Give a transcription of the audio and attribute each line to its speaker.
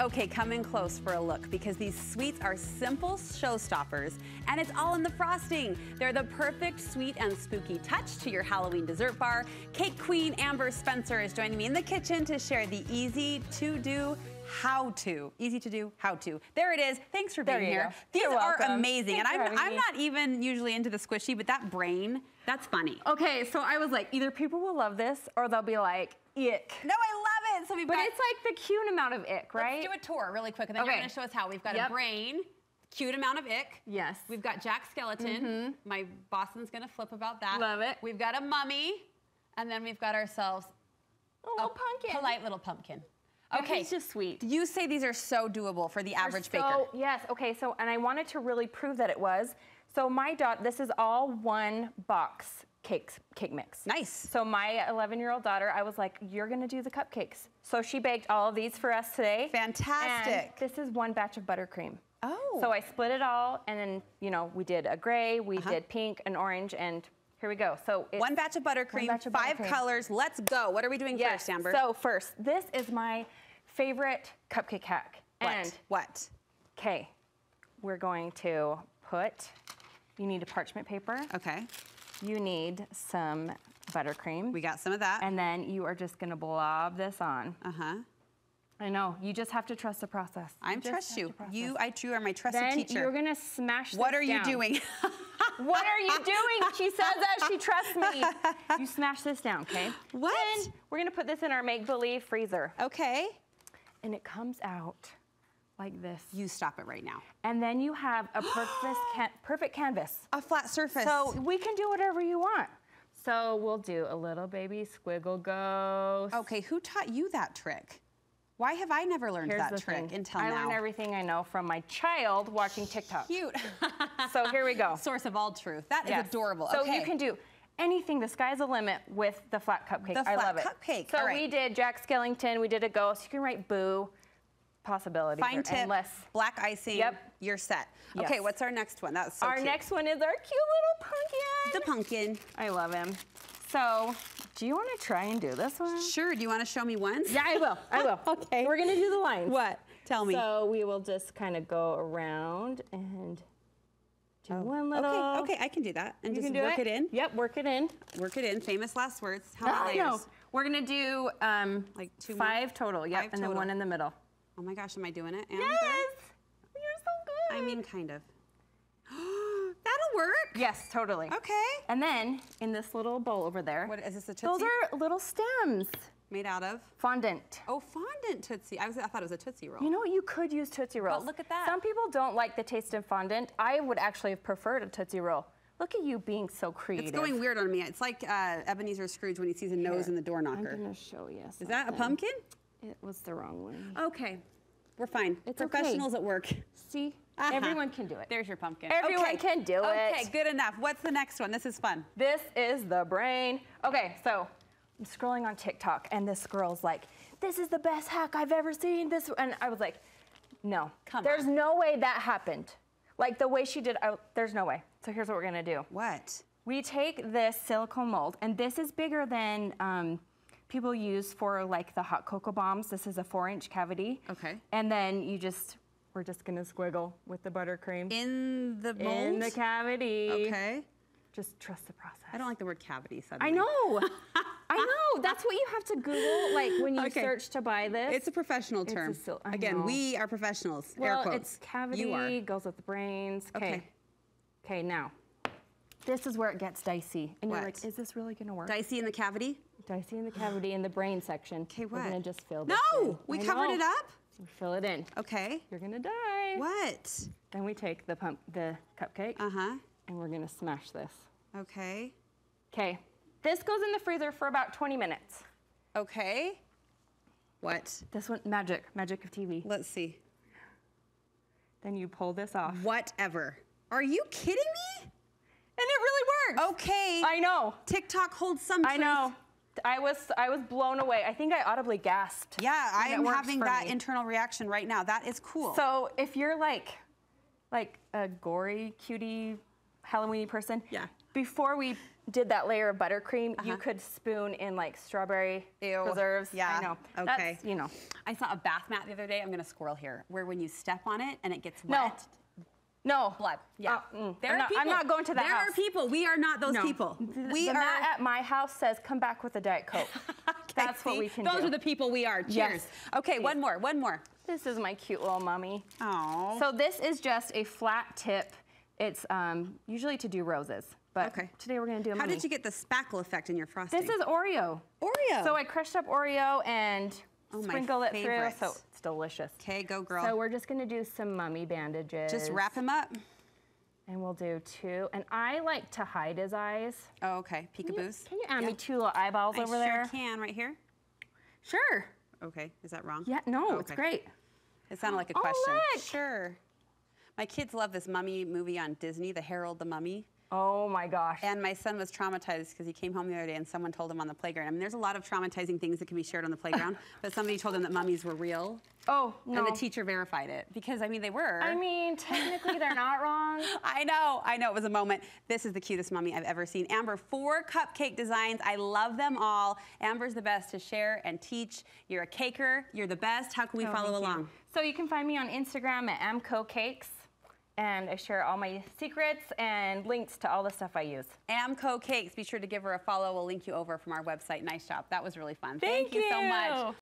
Speaker 1: Okay, come in close for a look because these sweets are simple showstoppers and it's all in the frosting. They're the perfect sweet and spooky touch to your Halloween dessert bar. Cake Queen Amber Spencer is joining me in the kitchen to share the easy to do how-to. Easy to do how-to. There it is. Thanks for being here. These are amazing. And I'm not even usually into the squishy, but that brain, that's funny.
Speaker 2: Okay, so I was like, either people will love this or they'll be like, ick.
Speaker 1: No, I love it. So
Speaker 2: but it's like the cute amount of ick, right?
Speaker 1: Let's do a tour really quick, and then you're going to show us how. We've got a brain, cute amount of ick.
Speaker 2: Yes.
Speaker 1: We've got Jack Skeleton. My Boston's going to flip about that.
Speaker 2: Love it.
Speaker 1: We've got a mummy, and then we've got ourselves
Speaker 2: a little pumpkin.
Speaker 1: Polite little pumpkin.
Speaker 2: Okay. He's just sweet.
Speaker 1: You say these are so doable for the average baker.
Speaker 2: Yes, okay, so, and I wanted to really prove that it was. So my daughter, this is all one box cake mix.
Speaker 1: Nice.
Speaker 2: So my 11-year-old daughter, I was like, you're gonna do the cupcakes. So she baked all of these for us today.
Speaker 1: Fantastic.
Speaker 2: And this is one batch of buttercream.
Speaker 1: Oh.
Speaker 2: So I split it all, and then, you know, we did a gray, we did pink, an orange, and here we go. So
Speaker 1: one batch of buttercream, 5 colors. Let's go. What are we doing first, Amber?
Speaker 2: So first, this is my favorite cupcake hack.
Speaker 1: What?
Speaker 2: Okay, we're going to put, you need a parchment paper.
Speaker 1: Okay.
Speaker 2: You need some buttercream.
Speaker 1: We got some of that.
Speaker 2: And then you are just gonna blob this on. I know, you just have to trust the process.
Speaker 1: I trust you. You are my trusted teacher.
Speaker 2: Then you're gonna smash this
Speaker 1: What are you doing?
Speaker 2: What are you doing? She says that, she trusts me. You smash this down, okay?
Speaker 1: What?
Speaker 2: Then we're gonna put this in our make-believe freezer.
Speaker 1: Okay.
Speaker 2: And it comes out like this.
Speaker 1: You stop it right now.
Speaker 2: And then you have a perfect canvas.
Speaker 1: A flat surface.
Speaker 2: So we can do whatever you want. So we'll do a little baby squiggle ghost.
Speaker 1: Okay, who taught you that trick? Why have I never learned that trick until now?
Speaker 2: I learned everything I know from my child watching TikTok.
Speaker 1: Cute.
Speaker 2: So here we go.
Speaker 1: Source of all truth. That is adorable.
Speaker 2: So you can do anything. The sky's the limit with the flat cupcake.
Speaker 1: I love it. Cupcake.
Speaker 2: So we did Jack Skellington. We did a ghost. You can write boo. Possibility.
Speaker 1: Fine tip. Black icing.
Speaker 2: Yep.
Speaker 1: You're set. Okay, what's our next one? That's so
Speaker 2: cute. Our next one is our cute little pumpkin.
Speaker 1: The pumpkin.
Speaker 2: I love him. So, do you want to try and do this one?
Speaker 1: Sure. Do you want to show me once?
Speaker 2: Yeah, I will. I will.
Speaker 1: Okay.
Speaker 2: We're going to do the lines.
Speaker 1: What? Tell me.
Speaker 2: So, we will just kind of go around and do one little.
Speaker 1: Okay, I can do that. And
Speaker 2: you
Speaker 1: just
Speaker 2: can
Speaker 1: work it in.
Speaker 2: Yep, work it in.
Speaker 1: Work it in. Famous last words. How many layers?
Speaker 2: No. We're going to do like 5 total. Yep, and then 1 in the middle.
Speaker 1: Oh my gosh, am I doing it, Amber?
Speaker 2: Yes! You're so good.
Speaker 1: I mean, kind of. That'll work.
Speaker 2: Yes, totally.
Speaker 1: Okay.
Speaker 2: And then, in this little bowl over there.
Speaker 1: What is this, a Tootsie?
Speaker 2: Those are little stems.
Speaker 1: Made out of?
Speaker 2: Fondant.
Speaker 1: Oh, fondant Tootsie. I thought it was a Tootsie Roll.
Speaker 2: You know what? You could use Tootsie Rolls.
Speaker 1: But look at that.
Speaker 2: Some people don't like the taste of fondant. I would actually have preferred a Tootsie Roll. Look at you being so creative.
Speaker 1: It's going weird on me. It's like Ebenezer Scrooge when he sees a nose in the door knocker.
Speaker 2: I'm going to show you something.
Speaker 1: Is that a pumpkin?
Speaker 2: It was the wrong one.
Speaker 1: Okay. We're fine.
Speaker 2: It's
Speaker 1: professionals at work.
Speaker 2: See? Everyone can do it.
Speaker 1: There's your pumpkin.
Speaker 2: Everyone can do it.
Speaker 1: Okay, good enough. What's the next one? This is fun.
Speaker 2: This is the brain. Okay, so I'm scrolling on TikTok, and this girl's like, this is the best hack I've ever seen. And I was like, no. There's no way that happened. Like the way she did, there's no way. So here's what we're gonna do.
Speaker 1: What? We
Speaker 2: take this silicone mold, and this is bigger than people use for like the hot cocoa bombs. This is a 4-inch cavity.
Speaker 1: Okay.
Speaker 2: And then we're just gonna squiggle with the buttercream.
Speaker 1: In the mold?
Speaker 2: In the cavity.
Speaker 1: Okay.
Speaker 2: Just trust the process.
Speaker 1: I don't like the word cavity suddenly.
Speaker 2: I know. I know. That's what you have to Google, like when you search to buy this.
Speaker 1: It's a professional term. Again, we are professionals.
Speaker 2: Well,
Speaker 1: air quotes.
Speaker 2: It's cavity, goes with the brains. Okay. Okay, now, this is where it gets dicey. And you're like, is this really gonna work?
Speaker 1: Dicey in the cavity?
Speaker 2: Dicey in the cavity in the brain section.
Speaker 1: Okay, what?
Speaker 2: We're gonna just fill this in.
Speaker 1: We covered it up?
Speaker 2: We fill it in.
Speaker 1: Okay.
Speaker 2: You're gonna die.
Speaker 1: What?
Speaker 2: Then we take the cupcake. And we're gonna smash this.
Speaker 1: Okay.
Speaker 2: Okay. This goes in the freezer for about 20 minutes.
Speaker 1: Okay. What?
Speaker 2: This one, magic of TV.
Speaker 1: Let's see.
Speaker 2: Then you pull this off.
Speaker 1: Whatever. Are you kidding me?
Speaker 2: And it really works.
Speaker 1: Okay.
Speaker 2: I know.
Speaker 1: TikTok holds some truth.
Speaker 2: I know. I was blown away. I think I audibly gasped.
Speaker 1: Yeah, I am having that internal reaction right now. That is cool.
Speaker 2: So if you're like a gory, cutie, Halloween-y person, before we did that layer of buttercream, you could spoon in like strawberry preserves.
Speaker 1: Yeah.
Speaker 2: I know.
Speaker 1: Okay.
Speaker 2: That's, you know.
Speaker 1: I saw a bath mat the other day. I'm gonna squirrel here, where when you step on it and it gets wet.
Speaker 2: No.
Speaker 1: Blood. Yeah.
Speaker 2: I'm not going to that house.
Speaker 1: There are people. We are not those people.
Speaker 2: The mat at my house says, "Come back with a Diet Coke." That's what we can do.
Speaker 1: Those are the people we are. Cheers.
Speaker 2: Yes.
Speaker 1: Okay, one more.
Speaker 2: This is my cute little mummy.
Speaker 1: Oh.
Speaker 2: So this is just a flat tip. It's usually to do roses, but today we're gonna do a mummy.
Speaker 1: How did you get the spackle effect in your frosting?
Speaker 2: This is Oreo.
Speaker 1: Oreo.
Speaker 2: So I crushed up Oreo and sprinkled it through, so it's delicious.
Speaker 1: Okay, go girl.
Speaker 2: So we're just gonna do some mummy bandages.
Speaker 1: Just wrap him up.
Speaker 2: And we'll do 2. And I like to hide his eyes.
Speaker 1: Oh, okay. Peekaboos.
Speaker 2: Can you add me 2 little eyeballs over there?
Speaker 1: I sure can. Right here?
Speaker 2: Sure.
Speaker 1: Okay. Is that wrong?
Speaker 2: Yeah, no, it's great.
Speaker 1: It sounded like a question.
Speaker 2: Look.
Speaker 1: Sure. My kids love this mummy movie on Disney, The Harold the Mummy.
Speaker 2: Oh my gosh.
Speaker 1: And my son was traumatized because he came home the other day and someone told him on the playground. I mean, there's a lot of traumatizing things that can be shared on the playground, but somebody told him that mummies were real.
Speaker 2: Oh, no.
Speaker 1: And the teacher verified it because, I mean, they were.
Speaker 2: I mean, technically they're not wrong.
Speaker 1: I know, it was a moment. This is the cutest mummy I've ever seen. Amber, 4 cupcake designs. I love them all. Amber's the best to share and teach. You're a caker. You're the best. How can we follow along?
Speaker 2: So you can find me on Instagram at Cupcakes. And I share all my secrets and links to all the stuff I use. Cupcakes. Be sure to give her a follow. We'll link you over from our website. Nice job. That was really fun. Thank you so much.